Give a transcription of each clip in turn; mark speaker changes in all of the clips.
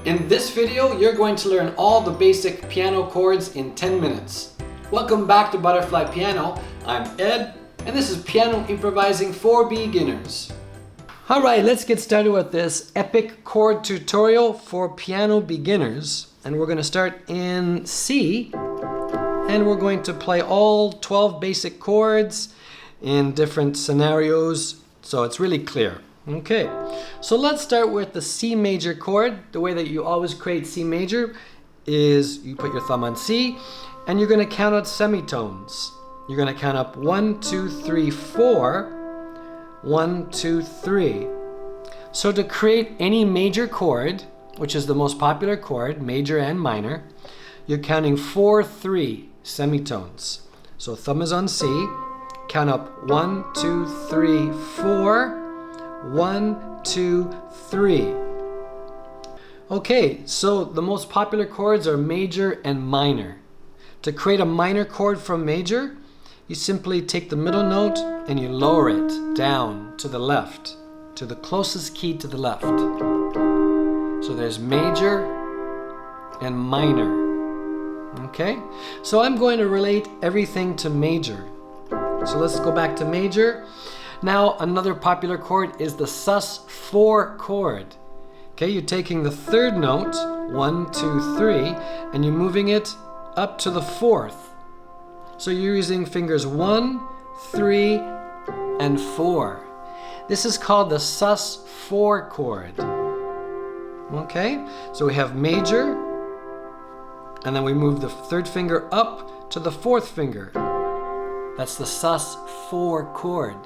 Speaker 1: In this video, you're going to learn all the basic piano chords in 10 minutes. Welcome back to Butterfly Piano. I'm Ed, and this is Piano Improvising for Beginners. Alright, let's get started with this epic chord tutorial for piano beginners. And we're going to start in C, and we're going to play all 12 basic chords in different scenarios, so it's really clear. Okay, so let's start with the C major chord. The way that you always create C major is you put your thumb on C and you're going to count out semitones. You're going to count up 1, 2, 3, 4, 1, 2, 3. So to create any major chord, which is the most popular chord, major and minor, you're counting 4, 3 semitones. So thumb is on C, count up 1, 2, 3, 4. 1, 2, 3. Okay, so the most popular chords are major and minor. To create a minor chord from major, you simply take the middle note and you lower it down to the left, to the closest key to the left. So there's major and minor. Okay, so I'm going to relate everything to major. So let's go back to major. Now, another popular chord is the sus4 chord. Okay, you're taking the third note, 1, 2, 3, and you're moving it up to the fourth. So you're using fingers 1, 3, and 4. This is called the sus4 chord. Okay, so we have major, and then we move the third finger up to the fourth finger. That's the sus4 chord.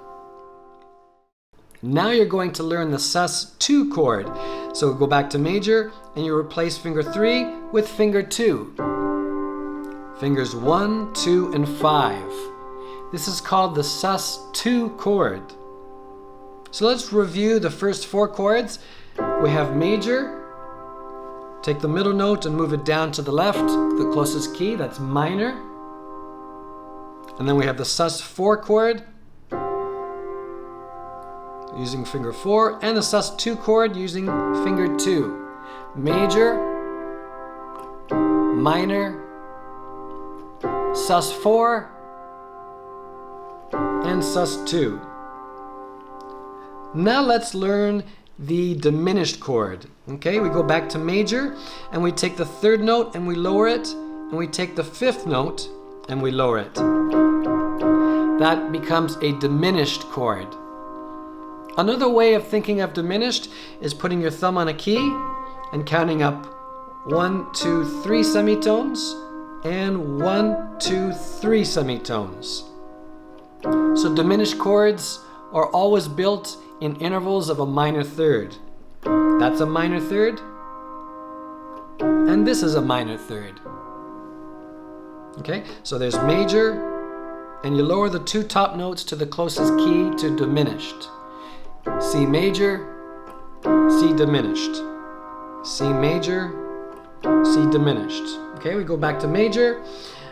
Speaker 1: Now you're going to learn the sus2 chord. So go back to major and you replace finger 3 with finger 2. Fingers 1, 2, and 5. This is called the sus2 chord. So let's review the first 4 chords. We have major. Take the middle note and move it down to the left, the closest key, that's minor. And then we have the sus4 chord, using finger 4, and the sus2 chord using finger 2. Major, minor, sus4, and sus2. Now let's learn the diminished chord. Okay, we go back to major and we take the third note and we lower it, and we take the fifth note and we lower it. That becomes a diminished chord. Another way of thinking of diminished is putting your thumb on a key and counting up 1, 2, 3 semitones and 1, 2, 3 semitones. So diminished chords are always built in intervals of a minor third. That's a minor third, and this is a minor third. Okay, so there's major, and you lower the 2 top notes to the closest key to diminished. C major, C diminished. C major, C diminished. Okay, we go back to major,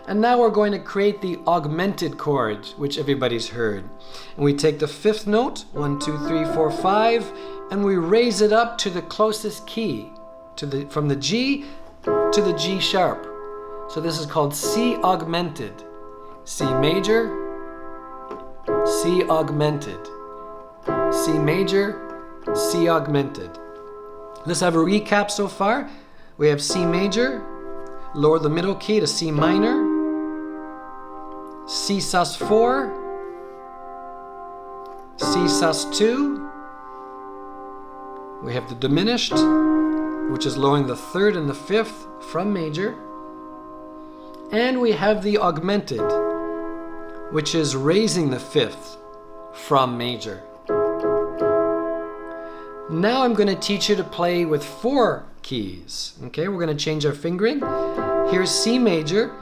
Speaker 1: and now we're going to create the augmented chord, which everybody's heard. And we take the fifth note, 1, 2, 3, 4, 5, and we raise it up to the closest key, from the G to the G sharp. So this is called C augmented. C major, C augmented. C major, C augmented. Let's have a recap so far. We have C major, lower the middle key to C minor, C sus4, C sus2. We have the diminished, which is lowering the third and the fifth from major. And we have the augmented, which is raising the fifth from major. Now I'm going to teach you to play with 4 keys. Okay, we're going to change our fingering. Here's C major,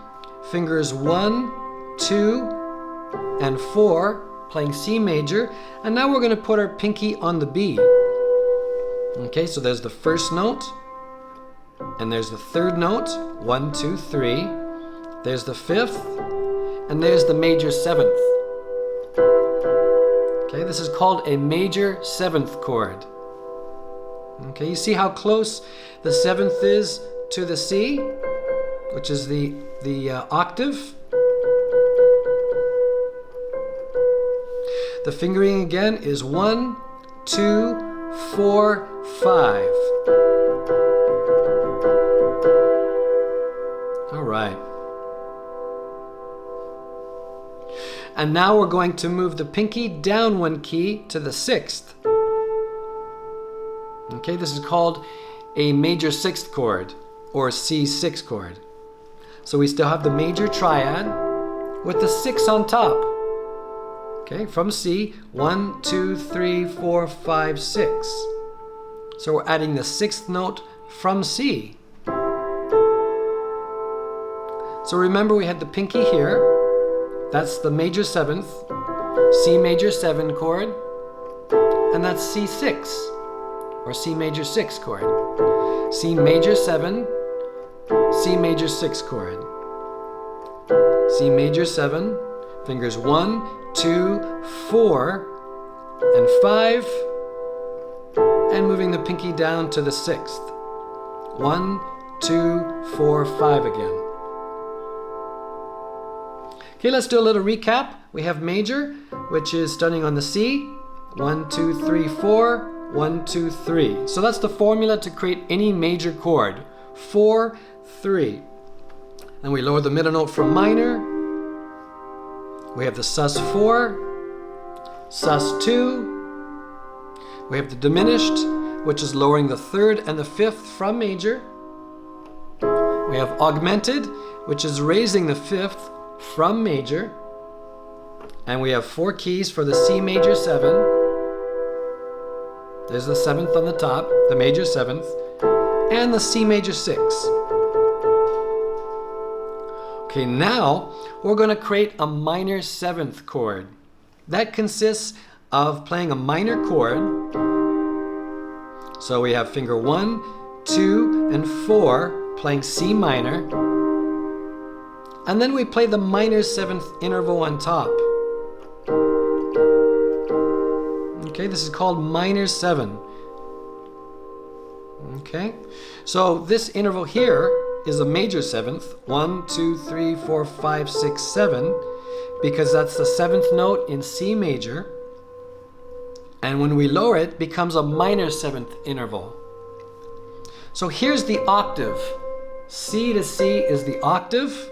Speaker 1: fingers 1, 2, and 4, playing C major. And now we're going to put our pinky on the B. Okay, so there's the first note, and there's the third note, 1, 2, 3. There's the fifth, and there's the major 7th. Okay, this is called a major 7th chord. Okay, you see how close the 7th is to the C, which is the octave. The fingering again is 1, 2, 4, 5. All right. And now we're going to move the pinky down 1 key to the 6th. Okay, this is called a major 6th chord, or C6 chord. So we still have the major triad with the 6 on top. Okay, from C, 1, 2, 3, 4, 5, 6. So we're adding the 6th note from C. So remember we had the pinky here. That's the major 7th, C major 7 chord, and that's C6, or C major 6 chord. C major 7, C major 6 chord. C major 7, fingers 1, 2, 4, and 5, and moving the pinky down to the 6th. 1, 2, 4, 5 again. Okay, let's do a little recap. We have major, which is starting on the C. 1, 2, 3, 4. 1, 2, 3. So that's the formula to create any major chord. 4, 3. Then we lower the middle note from minor. We have the sus4, sus2. We have the diminished, which is lowering the 3rd and the 5th from major. We have augmented, which is raising the 5th from major. And we have 4 keys for the C major 7. There's the 7th on the top, the major 7th, and the C major 6. Okay, now we're going to create a minor 7th chord. That consists of playing a minor chord. So we have finger 1, 2, and 4 playing C minor. And then we play the minor 7th interval on top. Okay, this is called minor 7. Okay, so this interval here is a major 7th. 1, 2, 3, 4, 5, 6, 7, because that's the 7th note in C major. And when we lower it, it becomes a minor 7th interval. So here's the octave. C to C is the octave.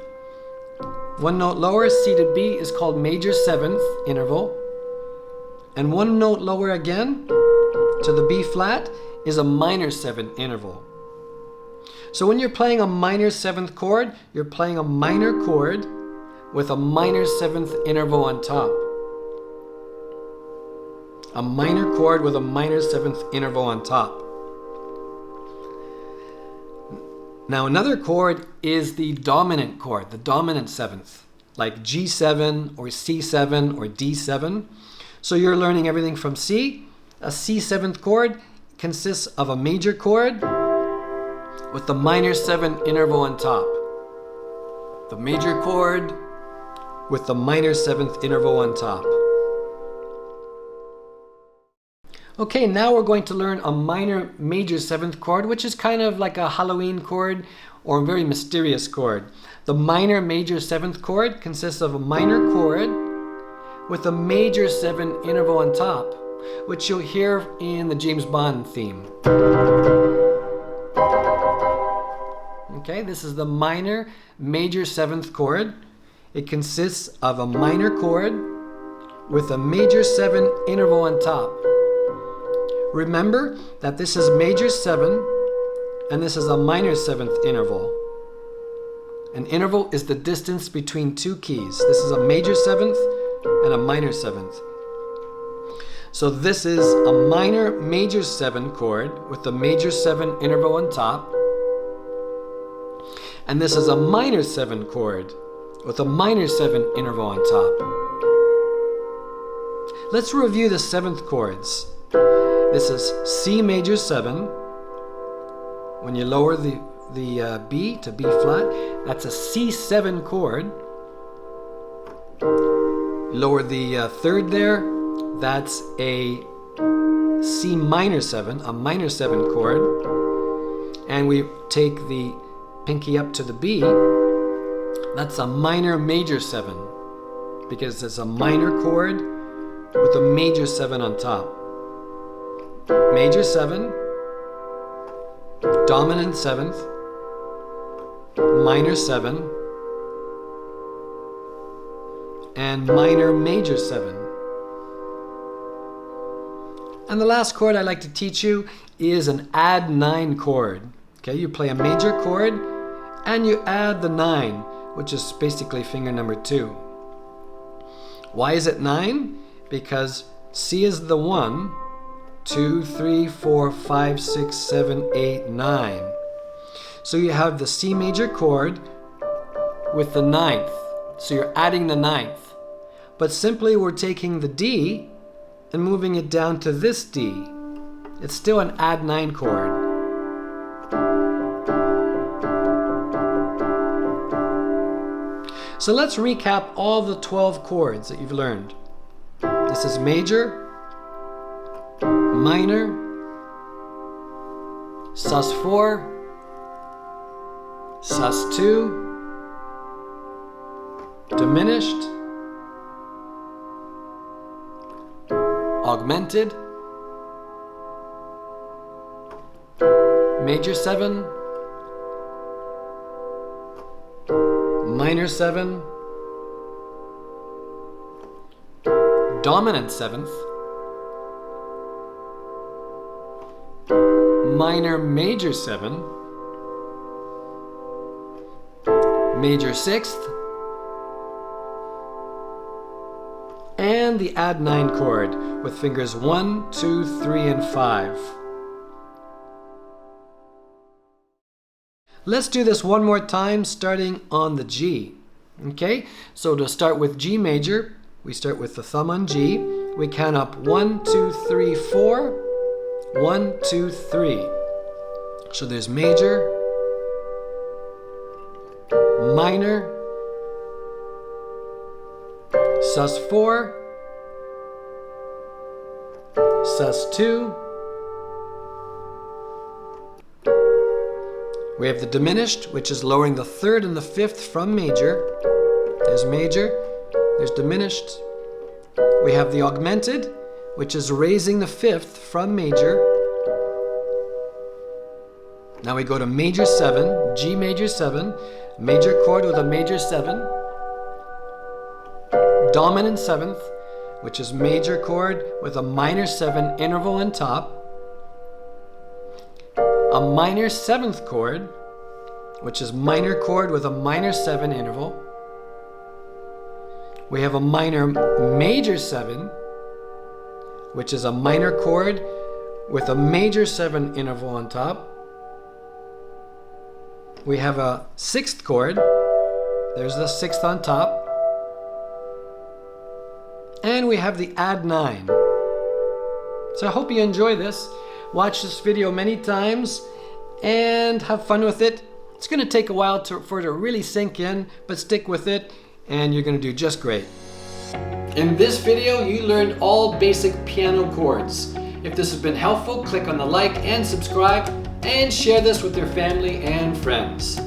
Speaker 1: 1 note lower, C to B, is called major 7th interval. And 1 note lower again, to the B flat, is a minor 7th interval. So when you're playing a minor 7th chord, you're playing a minor chord with a minor 7th interval on top. A minor chord with a minor 7th interval on top. Now another chord is the dominant chord, the dominant 7th, like G7 or C7 or D7. So you're learning everything from C. A C7th chord consists of a major chord with the minor 7 interval on top. The major chord with the minor 7th interval on top. Okay, now we're going to learn a minor major 7th chord, which is kind of like a Halloween chord or a very mysterious chord. The minor major 7th chord consists of a minor chord with a major 7 interval on top, which you'll hear in the James Bond theme. Okay, this is the minor major 7th chord. It consists of a minor chord with a major 7 interval on top. Remember that this is major 7 and this is a minor 7th interval. An interval is the distance between 2 keys. This is a major 7th and a minor 7th. So this is a minor major 7 chord with a major 7 interval on top. And this is a minor 7 chord with a minor 7 interval on top. Let's review the 7th chords. This is C major 7. When you lower the B to B flat, that's a C7 chord. Lower the 3rd there, that's a C minor 7, a minor 7 chord, and we take the pinky up to the B, that's a minor major 7, because it's a minor chord with a major 7 on top. Major 7, dominant 7th, minor 7, and minor major 7. And the last chord I'd like to teach you is an add 9 chord. Okay, you play a major chord and you add the 9, which is basically finger number 2. Why is it 9? Because C is the 1, 2, 3, 4, 5, 6, 7, 8, 9. So you have the C major chord with the 9th. So you're adding the 9th. But simply we're taking the D and moving it down to this D. It's still an add 9 chord. So let's recap all the 12 chords that you've learned. This is major, minor, sus4, sus2, diminished, augmented, major 7, minor 7, dominant 7th, minor major 7, major 6th, and the add 9 chord with fingers 1, 2, 3, and 5. Let's do this one more time, starting on the G. Okay, so to start with G major, we start with the thumb on G. We count up 1, 2, 3, 4. 1, 2, 3. So there's major, minor, sus4, sus2. We have the diminished, which is lowering the 3rd and the 5th from major. There's major, there's diminished. We have the augmented, which is raising the 5th from major. Now we go to major 7, G major 7, major chord with a major 7, dominant 7th, which is major chord with a minor 7 interval on top, a minor 7th chord, which is minor chord with a minor 7 interval. We have a minor major 7, which is a minor chord with a major 7 interval on top. We have a 6th chord. There's the 6th on top. And we have the add 9. So I hope you enjoy this. Watch this video many times and have fun with it. It's going to take a while for it to really sink in, but stick with it and you're going to do just great. In this video, you learned all basic piano chords. If this has been helpful, click on the like and subscribe and share this with your family and friends.